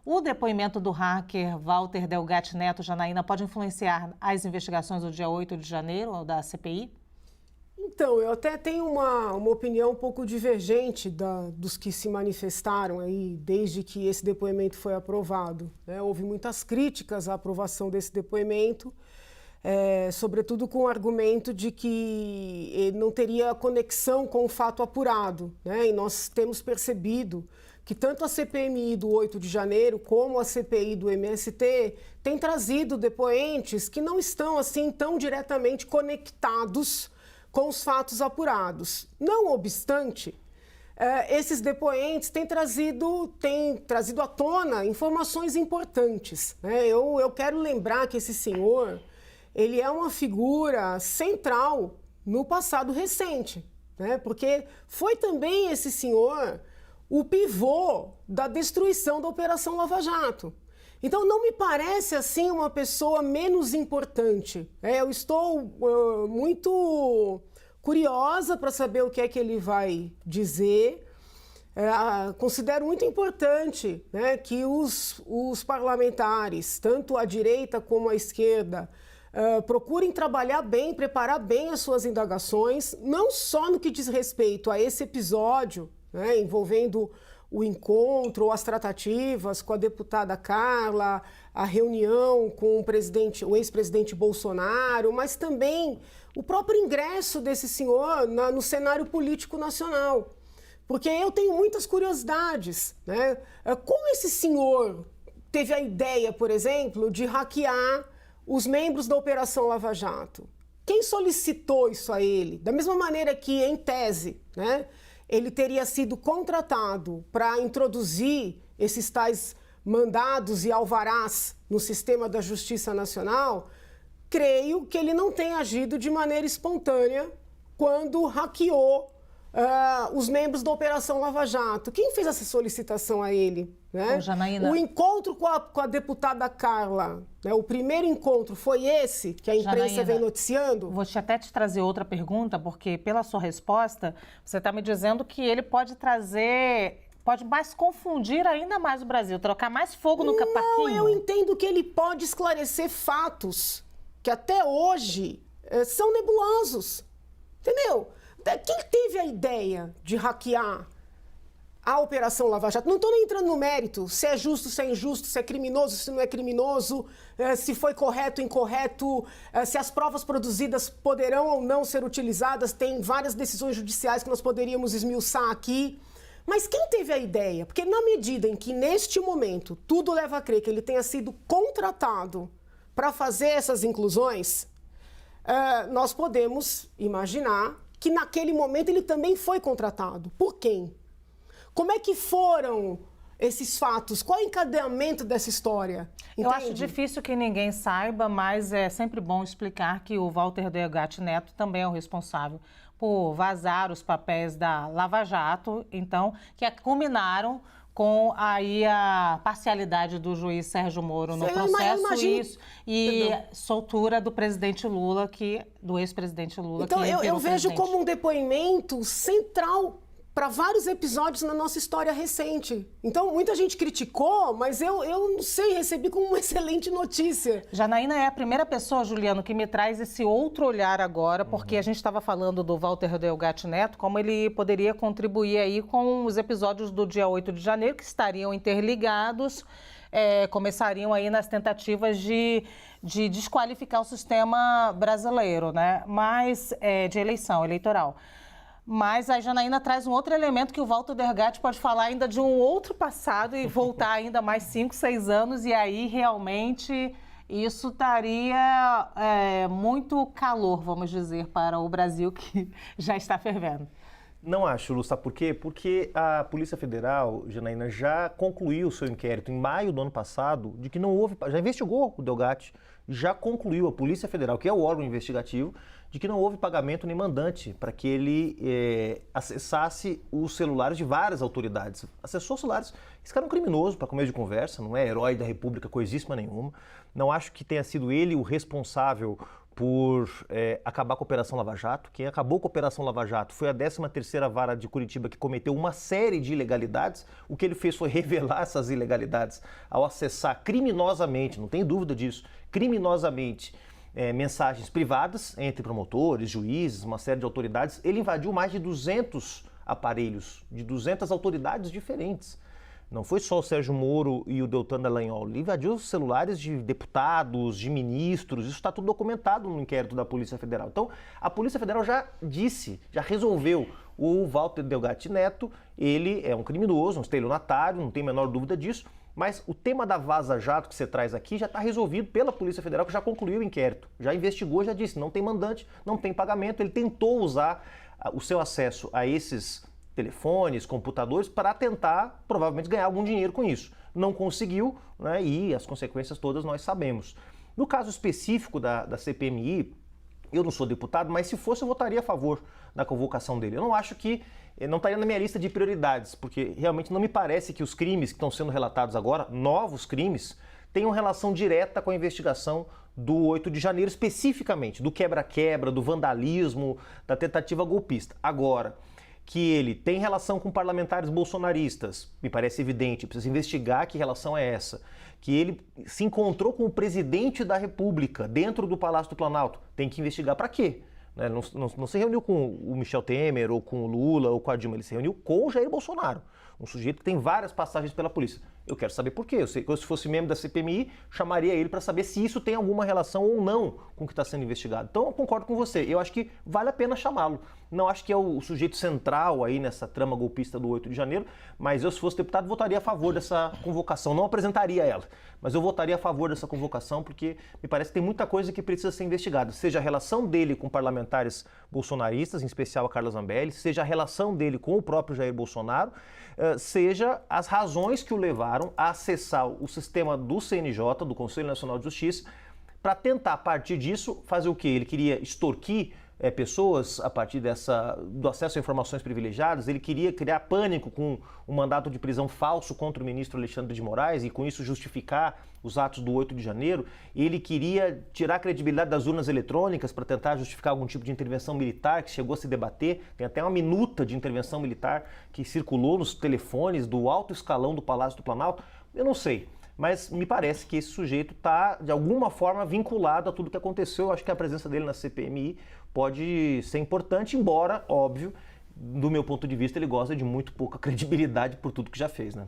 O depoimento do hacker Walter Delgatti Neto, Janaína, pode influenciar as investigações do dia 8 de janeiro, da CPI? Então, eu até tenho uma opinião um pouco divergente dos que se manifestaram aí desde que esse depoimento foi aprovado, né? Houve muitas críticas à aprovação desse depoimento, sobretudo com o argumento de que ele não teria conexão com o fato apurado, né? E nós temos percebido que tanto a CPMI do 8 de janeiro como a CPI do MST têm trazido depoentes que não estão assim tão diretamente conectados com os fatos apurados. Não obstante, esses depoentes têm trazido à tona informações importantes, né? Eu quero lembrar que esse senhor, ele é uma figura central no passado recente, né? Porque foi também esse senhor o pivô da destruição da Operação Lava Jato. Então, não me parece, assim, uma pessoa menos importante. Eu estou muito curiosa para saber o que é que ele vai dizer. Considero muito importante, né, que os parlamentares, tanto a direita como a esquerda, procurem trabalhar bem, preparar bem as suas indagações, não só no que diz respeito a esse episódio, né, envolvendo o encontro ou as tratativas com a deputada Carla, a reunião com o ex-presidente Bolsonaro, mas também o próprio ingresso desse senhor no cenário político nacional. Porque eu tenho muitas curiosidades, né? Como esse senhor teve a ideia, por exemplo, de hackear os membros da Operação Lava Jato? Quem solicitou isso a ele? Da mesma maneira que, em tese, né, ele teria sido contratado para introduzir esses tais mandados e alvarás no sistema da Justiça Nacional, creio que ele não tem agido de maneira espontânea quando hackeou os membros da Operação Lava Jato. Quem fez essa solicitação a ele? Né? Janaína, o encontro com a deputada Carla, né? O primeiro encontro foi esse que a imprensa Janaína, vem noticiando? Vou até te trazer outra pergunta, porque pela sua resposta, você está me dizendo que ele pode mais confundir ainda mais o Brasil, trocar mais fogo no parquinho. Não, eu entendo que ele pode esclarecer fatos que até hoje são nebulosos, entendeu? Quem teve a ideia de hackear a Operação Lava Jato? Não estou nem entrando no mérito, se é justo, se é injusto, se é criminoso, se não é criminoso, se foi correto, incorreto, se as provas produzidas poderão ou não ser utilizadas. Tem várias decisões judiciais que nós poderíamos esmiuçar aqui. Mas quem teve a ideia? Porque na medida em que, neste momento, tudo leva a crer que ele tenha sido contratado para fazer essas inclusões, nós podemos imaginar que naquele momento ele também foi contratado. Por quem? Como é que foram esses fatos? Qual é o encadeamento dessa história? Entende? Eu acho difícil que ninguém saiba, mas é sempre bom explicar que o Walter Delgatti Neto também é o responsável por vazar os papéis da Lava Jato, então, que culminaram com aí a parcialidade do juiz Sérgio Moro no processo e soltura do presidente Lula, do ex-presidente Lula. Então, eu vejo como um depoimento central para vários episódios na nossa história recente. Então, muita gente criticou, mas eu não sei, recebi como uma excelente notícia. Janaína é a primeira pessoa, Juliano, que me traz esse outro olhar agora, porque a gente estava falando do Walter Delgatti Neto, como ele poderia contribuir aí com os episódios do dia 8 de janeiro, que estariam interligados, começariam aí nas tentativas de desqualificar o sistema brasileiro, né? Mas de eleitoral. Mas a Janaína traz um outro elemento que o Walter Delgatti pode falar ainda de um outro passado e voltar ainda mais 5, 6 anos, e aí realmente isso daria muito calor, vamos dizer, para o Brasil, que já está fervendo. Não acho, Lu, sabe por quê? Porque a Polícia Federal, Janaína, já concluiu o seu inquérito em maio do ano passado, de que não houve, já investigou o Delgatti, já concluiu a Polícia Federal, que é o órgão investigativo, de que não houve pagamento nem mandante para que ele acessasse os celulares de várias autoridades. Acessou os celulares. Esse cara é um criminoso, para começo de conversa, não é herói da República, coisíssima nenhuma. Não acho que tenha sido ele o responsável por acabar com a Operação Lava Jato. Quem acabou com a Operação Lava Jato foi a 13ª Vara de Curitiba, que cometeu uma série de ilegalidades. O que ele fez foi revelar essas ilegalidades ao acessar criminosamente, não tem dúvida disso, criminosamente, mensagens privadas entre promotores, juízes, uma série de autoridades. Ele invadiu mais de 200 aparelhos, de 200 autoridades diferentes. Não foi só o Sérgio Moro e o Deltan Dallagnol. Ele invadiu os celulares de deputados, de ministros. Isso está tudo documentado no inquérito da Polícia Federal. Então, a Polícia Federal já disse, já resolveu. O Walter Delgatti Neto, ele é um criminoso, um estelionatário, não tem a menor dúvida disso. Mas o tema da Vaza Jato que você traz aqui já está resolvido pela Polícia Federal, que já concluiu o inquérito. Já investigou, já disse, não tem mandante, não tem pagamento. Ele tentou usar o seu acesso a esses telefones, computadores, para tentar, provavelmente, ganhar algum dinheiro com isso. Não conseguiu, né, e as consequências todas nós sabemos. No caso específico da CPMI, eu não sou deputado, mas se fosse eu votaria a favor da convocação dele. Eu não acho que, não estaria na minha lista de prioridades, porque realmente não me parece que os crimes que estão sendo relatados agora, novos crimes, tenham relação direta com a investigação do 8 de janeiro, especificamente, do quebra-quebra, do vandalismo, da tentativa golpista. Agora, que ele tem relação com parlamentares bolsonaristas, me parece evidente, precisa investigar que relação é essa. Que ele se encontrou com o presidente da República dentro do Palácio do Planalto, tem que investigar para quê? Não se reuniu com o Michel Temer, ou com o Lula, ou com a Dilma, ele se reuniu com o Jair Bolsonaro, um sujeito que tem várias passagens pela polícia. Eu quero saber por quê. Eu sei que se fosse membro da CPMI, chamaria ele para saber se isso tem alguma relação ou não com o que está sendo investigado. Então eu concordo com você, eu acho que vale a pena chamá-lo. Não acho que é o sujeito central aí nessa trama golpista do 8 de janeiro, mas eu, se fosse deputado, votaria a favor dessa convocação. Não apresentaria ela, mas eu votaria a favor dessa convocação, porque me parece que tem muita coisa que precisa ser investigada. Seja a relação dele com parlamentares bolsonaristas, em especial a Carla Zambelli, seja a relação dele com o próprio Jair Bolsonaro, seja as razões que o levaram a acessar o sistema do CNJ, do Conselho Nacional de Justiça, para tentar, a partir disso, fazer o quê? Ele queria extorquir pessoas a partir do acesso a informações privilegiadas, ele queria criar pânico com um mandato de prisão falso contra o ministro Alexandre de Moraes e com isso justificar os atos do 8 de janeiro, ele queria tirar a credibilidade das urnas eletrônicas para tentar justificar algum tipo de intervenção militar que chegou a se debater, tem até uma minuta de intervenção militar que circulou nos telefones do alto escalão do Palácio do Planalto, eu não sei. Mas me parece que esse sujeito está, de alguma forma, vinculado a tudo que aconteceu. Eu acho que a presença dele na CPMI pode ser importante, embora, óbvio, do meu ponto de vista, ele gosta de muito pouca credibilidade por tudo que já fez, né?